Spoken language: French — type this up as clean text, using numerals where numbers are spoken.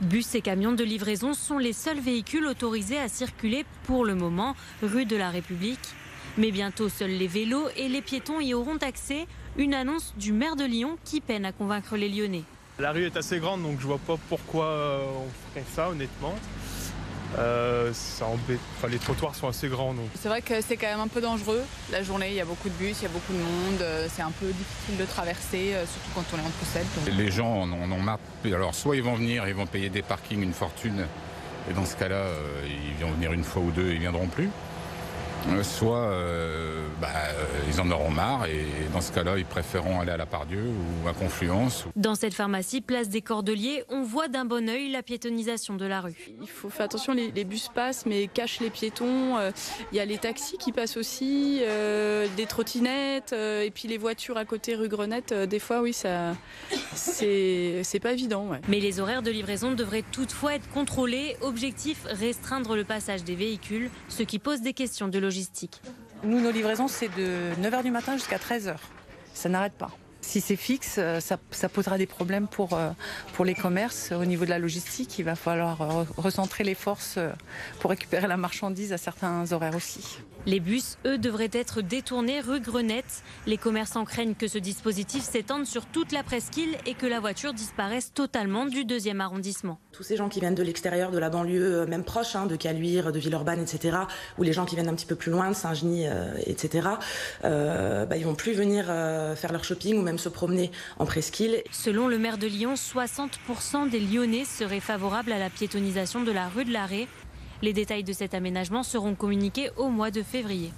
Bus et camions de livraison sont les seuls véhicules autorisés à circuler pour le moment rue de la République. Mais bientôt, seuls les vélos et les piétons y auront accès. Une annonce du maire de Lyon qui peine à convaincre les Lyonnais. La rue est assez grande, donc je vois pas pourquoi on ferait ça, honnêtement. Ça embête. Enfin, les trottoirs sont assez grands. C'est vrai que c'est quand même un peu dangereux. La journée, il y a beaucoup de bus, il y a beaucoup de monde. C'est un peu difficile de traverser, surtout quand on est en poussette. Les gens en ont marre. Alors, soit ils vont venir, ils vont payer des parkings une fortune. Et dans ce cas-là, ils vont venir une fois ou deux et ils viendront plus. Soit ils en auront marre et dans ce cas-là, ils préféreront aller à la Pardieu ou à Confluence. Dans cette pharmacie, place des Cordeliers, on voit d'un bon œil la piétonnisation de la rue. Il faut faire attention, les bus passent mais cachent les piétons. Il y a les taxis qui passent aussi, des trottinettes et puis les voitures à côté rue Grenette. Des fois, oui, ça, c'est pas évident. Ouais. Mais les horaires de livraison devraient toutefois être contrôlés. Objectif, restreindre le passage des véhicules, ce qui pose des questions de logistique. Nous, nos livraisons, c'est de 9h du matin jusqu'à 13h. Ça n'arrête pas. Si c'est fixe, ça posera des problèmes pour les commerces. Au niveau de la logistique, il va falloir recentrer les forces pour récupérer la marchandise à certains horaires aussi. Les bus, eux, devraient être détournés rue Grenette. Les commerçants craignent que ce dispositif s'étende sur toute la presqu'île et que la voiture disparaisse totalement du 2e arrondissement. Tous ces gens qui viennent de l'extérieur, de la banlieue, même proche, de Caluire, de Villeurbanne, etc., ou les gens qui viennent un petit peu plus loin, de Saint-Genis, etc., ils vont plus venir faire leur shopping ou même se promener en presqu'île. Selon le maire de Lyon, 60% des Lyonnais seraient favorables à la piétonisation de la rue de l'Arrêt. Les détails de cet aménagement seront communiqués au mois de février.